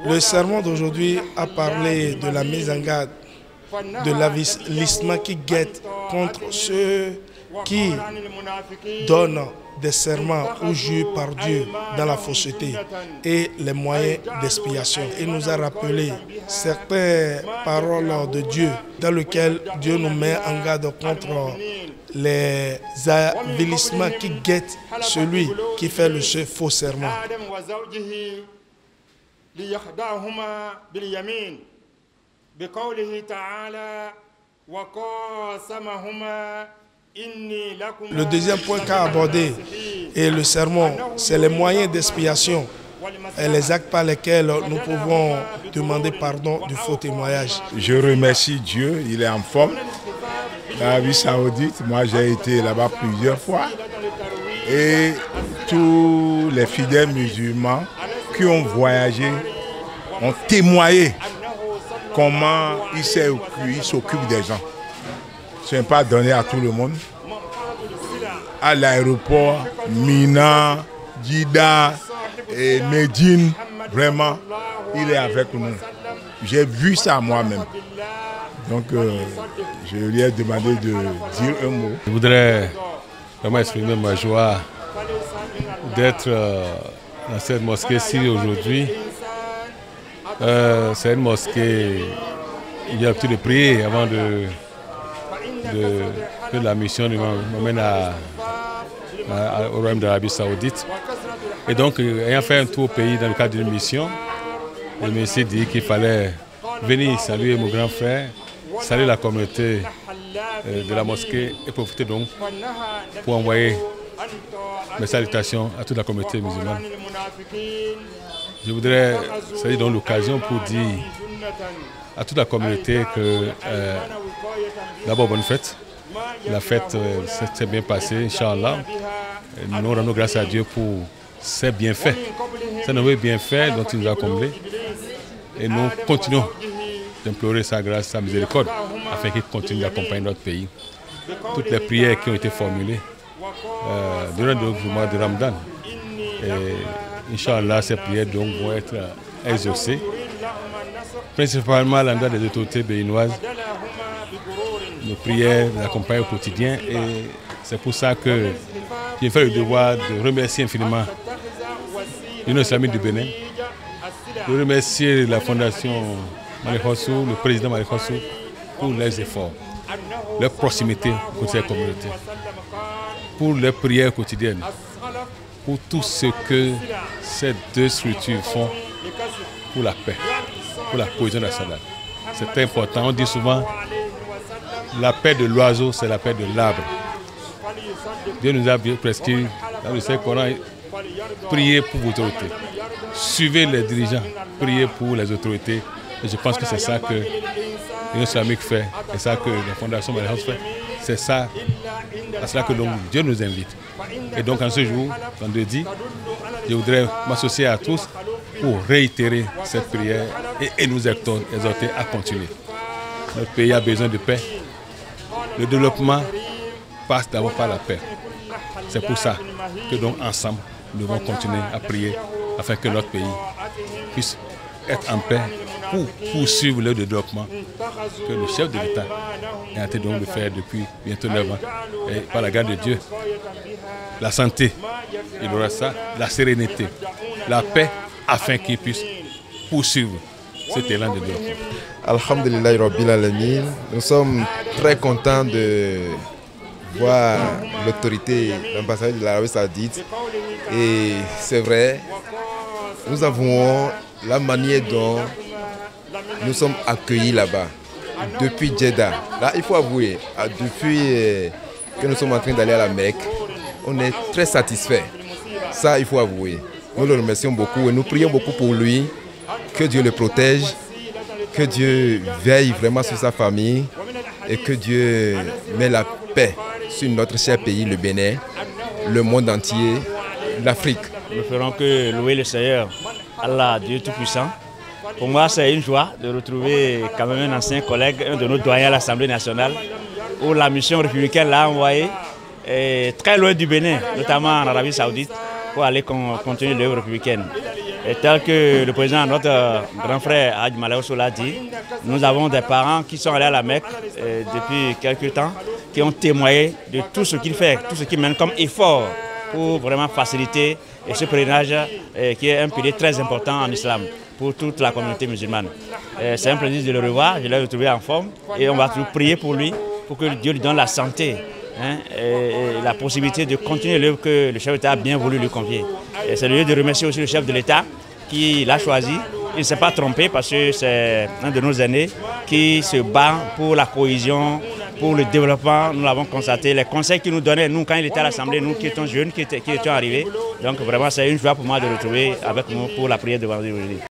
Le sermon d'aujourd'hui a parlé de la mise en garde, de l'avilissement qui guette contre ceux qui donnent des serments ou jurent par Dieu dans la fausseté et les moyens d'expiation. Il nous a rappelé certaines paroles de Dieu dans lesquelles Dieu nous met en garde contre les avilissements qui guettent celui qui fait le faux serment. Le deuxième point qu'a abordé et le sermon, c'est les moyens d'expiation et les actes par lesquels nous pouvons demander pardon du faux témoignage. Je remercie Dieu, il est en forme. L'Arabie Saoudite, moi j'ai été là-bas plusieurs fois. Et tous les fidèles musulmans qui ont voyagé ont témoigné comment il s'occupe des gens. Ce n'est pas donné à tout le monde. À l'aéroport, Mina, Djida et Médine, vraiment, il est avec nous. J'ai vu ça moi-même. Donc, je lui ai demandé de dire un mot. Je voudrais vraiment exprimer ma joie d'être dans cette mosquée-ci aujourd'hui. C'est une mosquée, il y a l'habitude de prier avant que la mission m'emmène au royaume d'Arabie Saoudite. Et donc, ayant fait un tour au pays dans le cadre d'une mission, je me suis dit qu'il fallait venir saluer mon grand frère, saluer la communauté de la mosquée et profiter donc pour envoyer mes salutations à toute la communauté musulmane. Je voudrais saluer donc l'occasion pour dire à toute la communauté que d'abord bonne fête. La fête s'est bien passée, Inch'Allah. Nous rendons grâce à Dieu pour ses bienfaits, ses nombreux bienfaits dont il nous a comblés. Et nous continuons d'implorer sa grâce, sa miséricorde, afin qu'il continue d'accompagner notre pays. Toutes les prières qui ont été formulées durant le mois de Ramadan. Et Inch'Allah, ces prières donc vont être exaucées, principalement à l'endroit des autorités béninoises. Nos prières l'accompagnent au quotidien et c'est pour ça que j'ai fait le devoir de remercier infiniment l'Union islamique du Bénin, de remercier la fondation Malick Hossou, le président Malick Hossou, pour leurs efforts, leur proximité pour ces communautés, pour leurs prières quotidiennes, pour tout ce que ces deux structures font pour la paix, pour la cohésion nationale. C'est important, on dit souvent la paix de l'oiseau, c'est la paix de l'arbre. Dieu nous a prescrit dans le Saint-Coran, priez pour vos autorités. Suivez les dirigeants, priez pour les autorités. Et je pense que c'est ça que l'Union islamique fait, c'est ça que la Fondation Malick Hossou fait. C'est ça, à cela que Dieu nous invite. Et donc en ce jour, vendredi, je voudrais m'associer à tous pour réitérer cette prière et nous exhorter à continuer. Notre pays a besoin de paix. Le développement passe d'abord par la paix. C'est pour ça que donc ensemble, nous devons continuer à prier afin que notre pays puisse être en paix pour poursuivre le développement que le chef de l'État est en train donc de faire depuis bientôt 9 ans. Et par la grâce de Dieu, la santé, il aura ça, la sérénité, la paix, afin qu'il puisse poursuivre cet élan de développement. Alhamdulillah Rabbil Alamin, nous sommes très contents de voir l'autorité, l'ambassade de l'Arabie Saoudite. Et c'est vrai, nous avons la manière dont nous sommes accueillis là-bas, depuis Jeddah. Là, il faut avouer, depuis que nous sommes en train d'aller à la Mecque, on est très satisfaits. Ça, il faut avouer. Nous le remercions beaucoup et nous prions beaucoup pour lui, que Dieu le protège, que Dieu veille vraiment sur sa famille et que Dieu met la paix sur notre cher pays, le Bénin, le monde entier, l'Afrique. Nous ne ferons que louer le Seigneur, Allah, Dieu Tout-Puissant. Pour moi, c'est une joie de retrouver quand même un ancien collègue, un de nos doyens à l'Assemblée nationale, où la mission républicaine l'a envoyé très loin du Bénin, notamment en Arabie Saoudite, pour aller continuer l'œuvre républicaine. Et tel que le président, notre grand frère Hadj Malaw Sow l'a dit, nous avons des parents qui sont allés à la Mecque depuis quelques temps, qui ont témoigné de tout ce qu'il fait, tout ce qu'il mène comme effort pour vraiment faciliter ce pèlerinage qui est un pilier très important en islam pour toute la communauté musulmane. C'est un plaisir de le revoir, je l'ai retrouvé en forme et on va toujours prier pour lui, pour que Dieu lui donne la santé et la possibilité de continuer l'œuvre que le chef d'État a bien voulu lui confier. C'est le lieu de remercier aussi le chef de l'État qui l'a choisi. Il ne s'est pas trompé parce que c'est un de nos aînés qui se bat pour la cohésion, pour le développement. Nous l'avons constaté. Les conseils qu'il nous donnait, nous, quand il était à l'Assemblée, nous qui étions jeunes, qui étions arrivés. Donc vraiment, c'est une joie pour moi de le retrouver avec nous pour la prière de vendredi aujourd'hui.